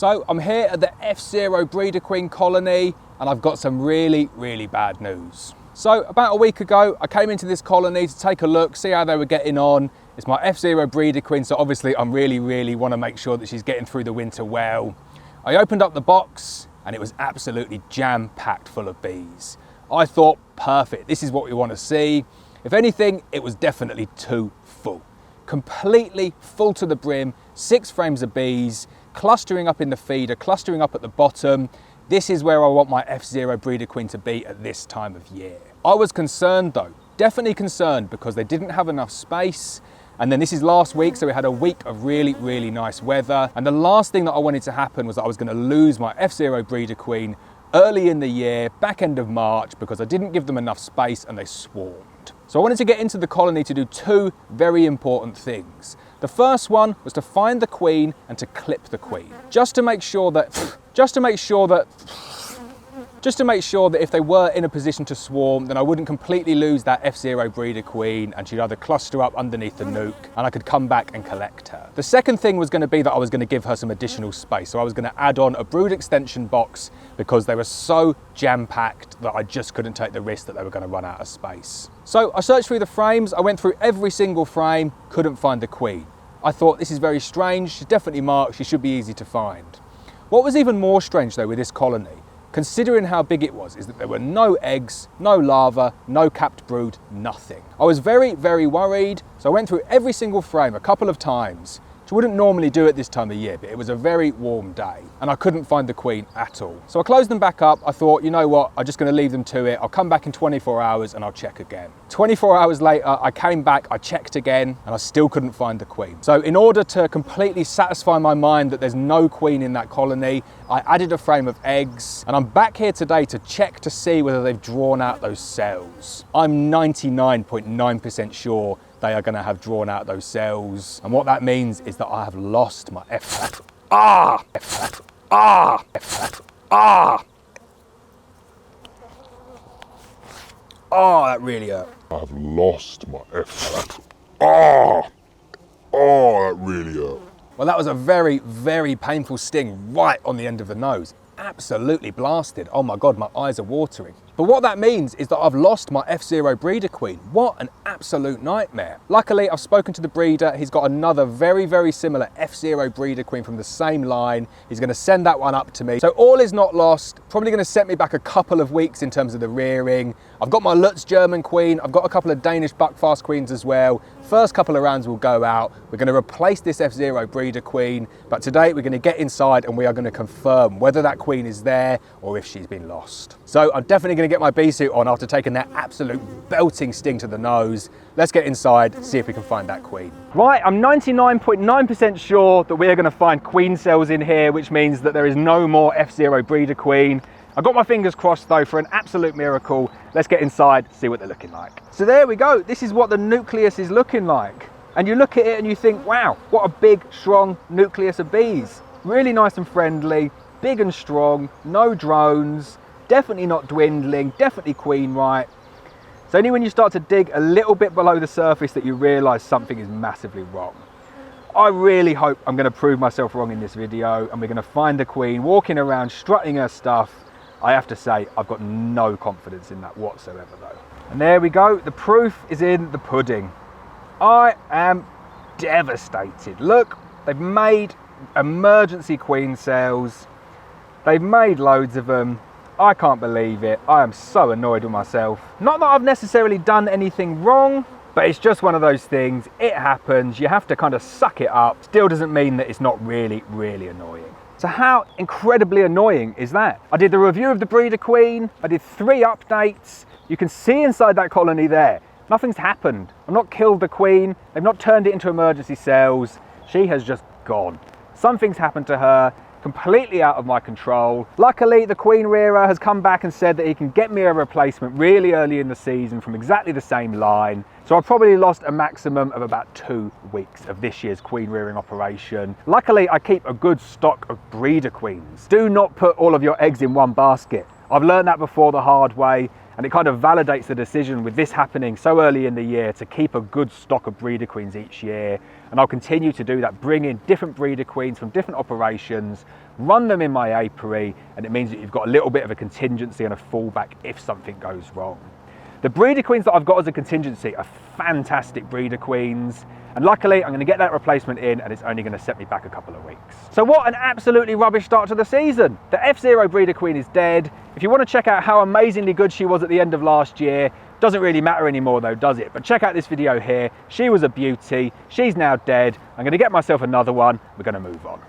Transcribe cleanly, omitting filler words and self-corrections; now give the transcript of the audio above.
So I'm here at the F0 breeder queen colony and I've got some really bad news. So about a week ago, I came into this colony to take a look, see how they were getting on. It's my F0 breeder queen, so obviously I really want to make sure that she's getting through the winter well. I opened up the box and it was absolutely jam-packed full of bees. I thought, perfect, this is what we want to see. If anything, it was definitely too full. Completely full to the brim, 6 frames of bees, clustering up in the feeder, clustering up at the bottom. This is where I want my F0 breeder queen to be at this time of year. I was concerned though, definitely concerned, because they didn't have enough space. And then this is last week, so we had a week of really nice weather. And the last thing that I wanted to happen was that I was going to lose my F0 breeder queen early in the year, back end of March, because I didn't give them enough space and they swarmed. So I wanted to get into the colony to do 2 very important things. The first one was to find the queen and to clip the queen, just to make sure that if they were in a position to swarm, then I wouldn't completely lose that F0 breeder queen and she'd either cluster up underneath the nuke and I could come back and collect her. The second thing was going to be that I was going to give her some additional space. So I was going to add on a brood extension box because they were so jam-packed that I just couldn't take the risk that they were going to run out of space. So I searched through the frames, I went through every single frame, couldn't find the queen. I thought, this is very strange, she's definitely marked, she should be easy to find. What was even more strange though with this colony, considering how big it was, is that there were no eggs, no larvae, no capped brood, nothing. I was very worried, so I went through every single frame a couple of times, which I wouldn't normally do at this time of year, but it was a very warm day and I couldn't find the queen at all. So I closed them back up. I thought, you know what, I'm just going to leave them to it. I'll come back in 24 hours and I'll check again. 24 hours later, I came back, I checked again, and I still couldn't find the queen. So in order to completely satisfy my mind that there's no queen in that colony, I added a frame of eggs, and I'm back here today to check to see whether they've drawn out those cells. I'm 99.9% sure they are going to have drawn out those cells, and what that means is that I have lost my Oh, that really hurt. I've lost my Oh, that really hurt. Well, that was a very painful sting right on the end of the nose. Absolutely blasted. Oh my God, my eyes are watering. But what that means is that I've lost my F0 breeder queen. What an absolute nightmare. Luckily, I've spoken to the breeder. He's got another very similar F0 breeder queen from the same line. He's gonna send that one up to me. So all is not lost. Probably gonna set me back a couple of weeks in terms of the rearing. I've got my Lutz German queen. I've got a couple of Danish buckfast queens as well. First couple of rounds will go out. We're gonna replace this F0 breeder queen. But today we're gonna get inside and we are gonna confirm whether that queen is there or if she's been lost. So I'm definitely gonna get my bee suit on after taking that absolute belting sting to the nose. Let's get inside, see if we can find that queen. Right, I'm 99.9% sure that we're gonna find queen cells in here, which means that there is no more F0 breeder queen. I've got my fingers crossed though for an absolute miracle. Let's get inside, see what they're looking like. So there we go, this is what the nucleus is looking like. And you look at it and you think, wow, what a big, strong nucleus of bees. Really nice and friendly, big and strong, no drones, definitely not dwindling, definitely queen right. It's only when you start to dig a little bit below the surface that you realise something is massively wrong. I really hope I'm going to prove myself wrong in this video and we're going to find the queen walking around strutting her stuff. I have to say, I've got no confidence in that whatsoever though. And there we go, the proof is in the pudding. I am devastated. Look, they've made emergency queen cells. They've made loads of them. I can't believe it. I am so annoyed with myself. Not that I've necessarily done anything wrong, but it's just one of those things. It happens. You have to kind of suck it up. Still doesn't mean that it's not really annoying. So how incredibly annoying is that? I did the review of the breeder queen. I did 3 updates. You can see inside that colony there. Nothing's happened. I've not killed the queen. They've not turned it into emergency cells. She has just gone. Something's happened to her. Completely out of my control. Luckily, the queen rearer has come back and said that he can get me a replacement really early in the season from exactly the same line. So I probably lost a maximum of about 2 weeks of this year's queen rearing operation. Luckily, I keep a good stock of breeder queens. Do not put all of your eggs in one basket. I've learned that before the hard way. And it kind of validates the decision with this happening so early in the year to keep a good stock of breeder queens each year. And I'll continue to do that, bring in different breeder queens from different operations, run them in my apiary, and it means that you've got a little bit of a contingency and a fallback if something goes wrong. The breeder queens that I've got as a contingency are fantastic breeder queens, and luckily I'm going to get that replacement in, and it's only going to set me back a couple of weeks. So what an absolutely rubbish start to the season. The F0 breeder queen is dead. If you want to check out how amazingly good she was at the end of last year, doesn't really matter anymore though, does it? But check out this video here. She was a beauty. She's now dead. I'm going to get myself another one. We're going to move on.